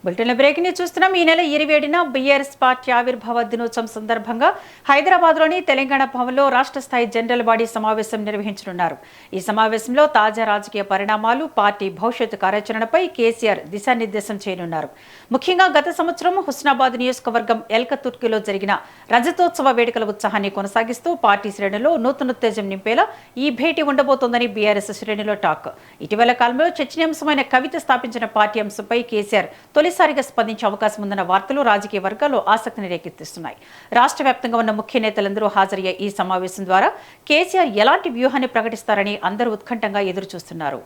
Bulletin break ని చూస్తున్నాం. ఈ నెల 27న బీఆర్ఎస్ పార్టీ ఆవిర్భావ దినోత్సవం సందర్భంగా హైదరాబాద్లోని తెలంగాణ భవన్లో రాష్ట్ర స్థాయి జనరల్ బాడీ సమావేశం నిర్వహించనున్నారు. ఈ సమావేశంలో తాజా రాజకీయ పరిణామాలు, పార్టీ భవిష్యత్తు కార్యాచరణపై కేసీఆర్ దిశానిర్దేశం చేయనున్నారు. ముఖ్యంగా గత సంవత్సరం హుస్నాబాద్ నియోజకవర్గం ఎల్కతుర్కిలో జరిగిన రజతోత్సవ వేడుకల ఉత్సాహాన్ని కొనసాగిస్తూ పార్టీ శ్రేణుల్లో నూతనోత్తేజం నింపేలా ఈ భేటీ ఉండబోతోందని బీఆర్ఎస్ శ్రేణులో టాక్. ఇటీవల కాలంలో చర్చనీయాంశమైన కవిత స్థాపించిన పార్టీ అంశంపై కేసీఆర్ తొలిసారిగా స్పందించే అవకాశం ఉందన్న వార్తలు రాజకీయ వర్గాల్లో ఆసక్తిని రేకెత్తిస్తున్నాయి. రాష్ట్ర వ్యాప్తంగా ఉన్న ముఖ్య నేతలందరూ హాజరయ్యే ఈ సమావేశం ద్వారా కేసీఆర్ ఎలాంటి వ్యూహాన్ని ప్రకటిస్తారని అందరూ ఉత్కంఠంగా ఎదురుచూస్తున్నారు.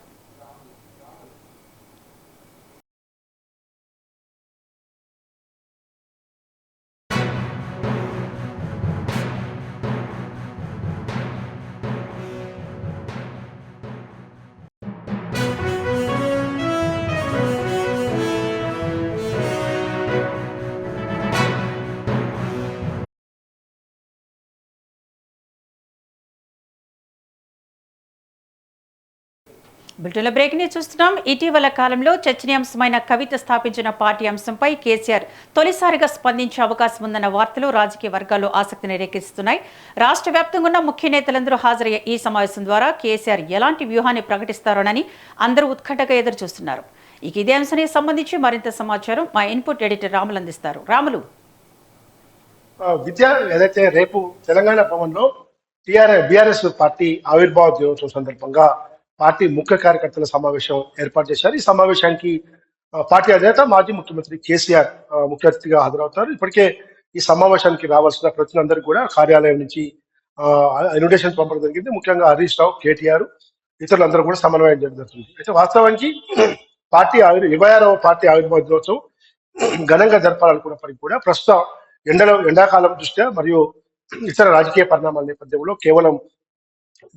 బులెటిన్ల బ్రేక్ ని చూస్తున్నాం. ఇటీవల కాలంలో చర్చనీయాంశమైన కవిత స్థాపించిన పార్టీ అంశంపై కేసీఆర్ తొలిసారిగా స్పందించే అవకాశం ఉందన్న వార్తలు రాజకీయ వర్గాల్లో ఆసక్తిని రేకెత్తిస్తున్నాయి. రాష్ట్ర వ్యాప్తంగా ఉన్న ముఖ్య నేతలందరూ హాజరయ్యే ఈ సమావేశం ద్వారా కేసీఆర్ ఎలాంటి వ్యూహాన్ని ప్రకటిస్తారోనని అందరూ ఉత్కంఠగా ఎదురు చూస్తున్నారు. ఇక ఇదే అంశానికి సంబంధించి మరింత సమాచారం మా ఇన్పుట్ ఎడిటర్ రాములు అందిస్తారు. రాములు, ఏదైతే రేపు తెలంగాణ భవన్లో బీఆర్ఎస్ పార్టీ ఆవిర్భావ దినోత్సవం సందర్భంగా పార్టీ ముఖ్య కార్యకర్తల సమావేశం ఏర్పాటు చేశారు. ఈ సమావేశానికి పార్టీ అధినేత మాజీ ముఖ్యమంత్రి కేసీఆర్ ముఖ్య అతిథిగా హాజరవుతారు. ఇప్పటికే ఈ సమావేశానికి రావాల్సిన ప్రతినిధులందరూ కూడా కార్యాలయం నుంచి ఇన్విటేషన్ పంపడం జరిగింది. ముఖ్యంగా హరీష్ రావు, కేటీఆర్, ఇతరులందరూ కూడా సమన్వయం చేయడం జరుగుతుంది. అయితే వాస్తవానికి పార్టీ 26వ పార్టీ ఆవిర్భావ దినోత్సవం ఘనంగా జరపాలనుకున్నప్పటికీ కూడా ప్రస్తుతం ఎండాకాలం దృష్ట్యా మరియు ఇతర రాజకీయ పరిణామాల నేపథ్యంలో కేవలం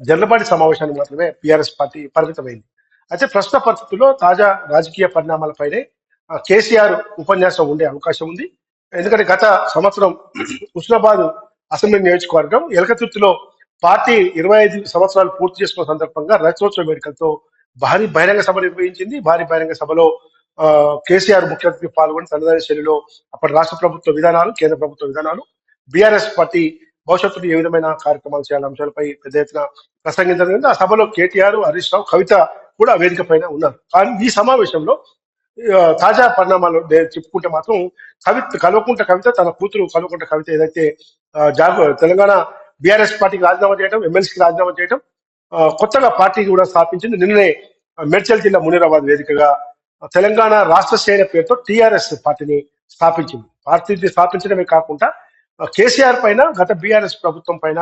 జనరల్ సమావేశానికి మాత్రమే బీఆర్ఎస్ పార్టీ పరిమితమైంది. అయితే ప్రస్తుత పరిస్థితుల్లో తాజా రాజకీయ పరిణామాలపైనే కేసీఆర్ ఉపన్యాసం ఉండే అవకాశం ఉంది. ఎందుకంటే గత సంవత్సరం హుస్నాబాద్ అసెంబ్లీ నియోజకవర్గం ఎల్కతుర్తిలో పార్టీ 25 సంవత్సరాలు పూర్తి చేసుకున్న సందర్భంగా రజతోత్సవ వేడుకలతో భారీ బహిరంగ సభ నిర్వహించింది. భారీ బహిరంగ సభలో కేసీఆర్ ముఖ్య అతిథి పాల్గొని తనదైన శైలిలో అప్పటి రాష్ట్ర ప్రభుత్వ విధానాలు, కేంద్ర ప్రభుత్వ విధానాలు, బీఆర్ఎస్ పార్టీ భవిష్యత్తులో ఏ విధమైన కార్యక్రమాలు చేయాల అంశాలపై పెద్ద ఎత్తున ప్రసంగించడం జరిగింది. ఆ సభలో కేటీఆర్, హరీష్ రావు, కవిత కూడా వేదిక పైన ఉన్నారు. కానీ ఈ సమావేశంలో తాజా పరిణామాలు చెప్పుకుంటే మాత్రం కల్వకుంట్ల కవిత, తన కూతురు కల్వకుంట్ల కవిత ఏదైతే తెలంగాణ బీఆర్ఎస్ పార్టీకి రాజీనామా చేయడం, ఎమ్మెల్సీకి రాజీనామా చేయడం, కొత్తగా పార్టీ కూడా స్థాపించింది. నిన్ననే మేడ్చల్ జిల్లా మునీరాబాద్ వేదికగా తెలంగాణ రాష్ట్ర సేన పేరుతో టీఆర్ఎస్ పార్టీని స్థాపించింది. పార్టీని స్థాపించడమే కాకుండా కేసీఆర్ పైన, గత బీఆర్ఎస్ ప్రభుత్వం పైన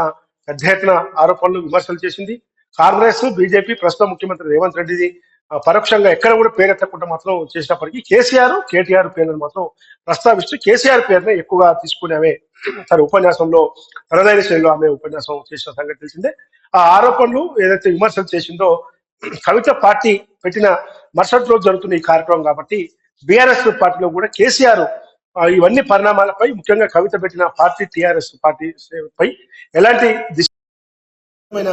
పెద్ద ఎత్తున ఆరోపణలు, విమర్శలు చేసింది. కాంగ్రెస్, బీజేపీ, ప్రస్తుత ముఖ్యమంత్రి రేవంత్ రెడ్డిది పరోక్షంగా ఎక్కడ కూడా పేరెత్తకుండా మాత్రం చేసినప్పటికీ కేసీఆర్, కేటీఆర్ పేర్లను మాత్రం ప్రస్తావిస్తూ కేసీఆర్ పేరునే ఎక్కువగా తీసుకుని ఆమె తన ఉపన్యాసంలో తనదైన శైలిలో ఆమె ఉపన్యాసం చేసిన సంగతి తెలిసిందే. ఆ ఆరోపణలు ఏదైతే విమర్శలు చేసిందో కవిత పార్టీ పెట్టిన మరుసటి రోజు జరుగుతున్న ఈ కార్యక్రమం కాబట్టి బీఆర్ఎస్ పార్టీలో కూడా కేసీఆర్ ఇవన్నీ పరిణామాలపై, ముఖ్యంగా కవిత పెట్టిన పార్టీ టీఆర్ఎస్ పార్టీ పై ఎలాంటి దిశమైన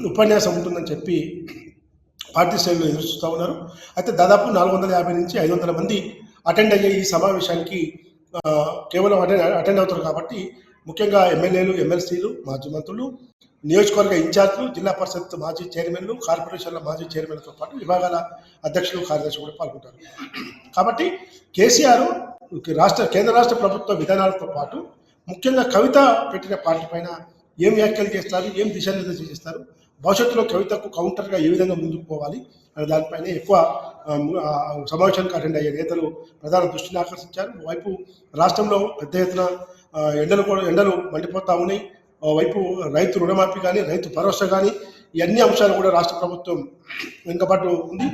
ఉపన్యాసం ఉంటుందని చెప్పి పార్టీ శ్రేణులు ఎదురుస్తూ ఉన్నారు. అయితే దాదాపు 450 నుంచి 500 మంది అటెండ్ అయ్యే ఈ సమావేశానికి కేవలం అటెండ్ అవుతారు కాబట్టి ముఖ్యంగా ఎమ్మెల్యేలు, ఎమ్మెల్సీలు, మాజీ మంత్రులు, నియోజకవర్గ ఇన్ఛార్జీలు, జిల్లా పరిషత్ మాజీ చైర్మన్లు, కార్పొరేషన్ల మాజీ చైర్మన్లతో పాటు విభాగాల అధ్యక్షులు, కార్యదర్శులు కూడా పాల్గొంటారు. కాబట్టి కేసీఆర్ కేంద్ర రాష్ట్ర ప్రభుత్వ విధానాలతో పాటు ముఖ్యంగా కవిత పెట్టిన పార్టీ పైన ఏం వ్యాఖ్యలు చేస్తారు, ఏం దిశానిర్దేశం చేస్తారు, భవిష్యత్తులో కవితకు కౌంటర్గా ఏ విధంగా ముందుకు పోవాలి అనే దానిపైన ఎక్కువ సమావేశానికి అటెండ్ అయ్యే నేతలు ప్రధాన దృష్టిని ఆకర్షించారు. వైపు రాష్ట్రంలో పెద్ద ఎత్తున ఎండలు మండిపోతా ఉన్నాయి. వైపు రైతు రుణమాఫీ కానీ, రైతు భరోసా కానీ, ఈ అన్ని అంశాలు కూడా రాష్ట్ర ప్రభుత్వం వెనుకబాటు ఉంది.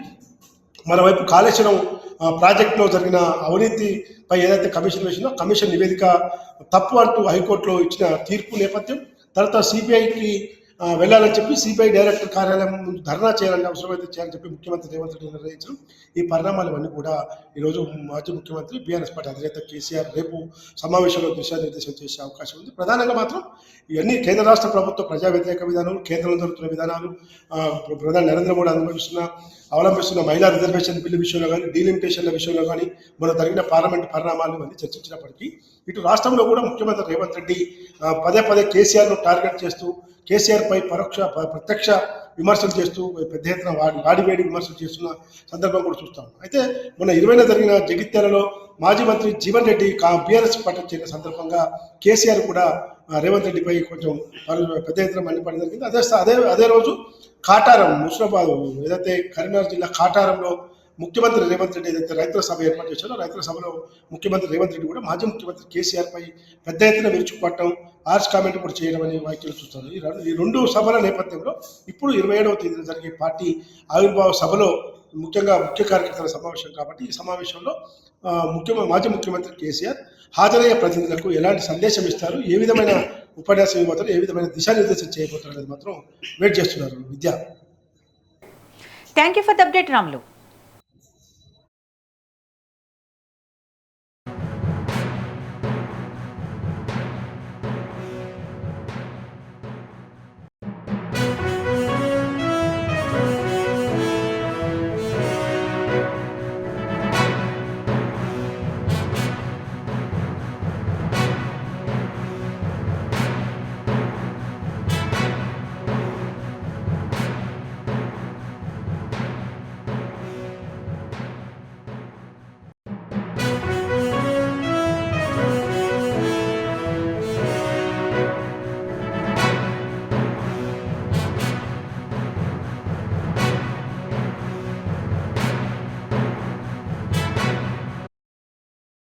మరోవైపు కాళేశ్వరం ప్రాజెక్టులో జరిగిన అవినీతిపై ఏదైతే కమిషన్ వేసిందో కమిషన్ నివేదిక తప్పు అంటూ హైకోర్టులో ఇచ్చిన తీర్పు నేపథ్యం, తర్వాత సిబిఐకి వెళ్ళాలని చెప్పి సిపిఐ డైరెక్టర్ కార్యాలయం ముందు ధర్నా చేయాలని అవసరమైతే చేయాలని చెప్పి ముఖ్యమంత్రి రేవంత్ రెడ్డి నిర్ణయించడం, ఈ పరిణామాలు ఇవన్నీ కూడా ఈరోజు మాజీ ముఖ్యమంత్రి బీఆర్ఎస్ పార్టీ అధినేత కేసీఆర్ రేపు సమావేశంలో దిశానిర్దేశం చేసే అవకాశం ఉంది. ప్రధానంగా మాత్రం ఇవన్నీ కేంద్ర రాష్ట్ర ప్రభుత్వ ప్రజా వ్యతిరేక విధానాలు, కేంద్రంలో జరుగుతున్న విధానాలు, ప్రధాని నరేంద్ర మోడీ అవలంబిస్తున్న మహిళా రిజర్వేషన్ బిల్లు విషయంలో కానీ, డీలిమిటేషన్ల విషయంలో కానీ, మన జరిగిన పార్లమెంటు పరిణామాలు ఇవన్నీ చర్చించినప్పటికీ ఇటు రాష్ట్రంలో కూడా ముఖ్యమంత్రి రేవంత్ రెడ్డి పదే పదే కేసీఆర్ను టార్గెట్ చేస్తూ కేసీఆర్ పై ప్రత్యక్ష విమర్శలు చేస్తూ పెద్ద ఎత్తున వాడివేడి విమర్శలు చేస్తున్న సందర్భం కూడా చూస్తాం. అయితే మొన్న 20న జరిగిన జగిత్యాలలో మాజీ మంత్రి జీవన్ రెడ్డి బీఆర్ఎస్ పార్టీ చేరిన సందర్భంగా కేసీఆర్ కూడా రేవంత్ రెడ్డిపై కొంచెం పెద్ద ఎత్తున మండిపడడం జరిగింది. అదే రోజు కాటారం, ముషిరాబాద్, ఏదైతే కరీంనగర్ జిల్లా కాటారంలో ముఖ్యమంత్రి రేవంత్ రెడ్డి ఏదైతే రైతుల సభ ఏర్పాటు చేశారో రైతుల సభలో ముఖ్యమంత్రి రేవంత్ రెడ్డి కూడా మాజీ ముఖ్యమంత్రి కేసీఆర్ పై పెద్ద ఎత్తున విరుచుకుపట్టడం, ఆర్స్ కామెంట్ కూడా చేయడం అనే వ్యాఖ్యలు చూస్తారు. ఈ రెండు సభల నేపథ్యంలో ఇప్పుడు 27వ తేదీన జరిగే పార్టీ ఆవిర్భావ సభలో ముఖ్యంగా ముఖ్య కార్యకర్తల సమావేశం కాబట్టి ఈ సమావేశంలో మాజీ ముఖ్యమంత్రి కేసీఆర్ హాజరయ్యే ప్రతినిధులకు ఎలాంటి సందేశం ఇస్తారు, ఏ విధమైన ఉపన్యాసం ఇవ్వబోతారు, ఏ విధమైన దిశానిర్దేశం చేయబోతారు అనేది మాత్రం వెయిట్ చేస్తున్నారు. Vidya. Thank you for the update Ramulu.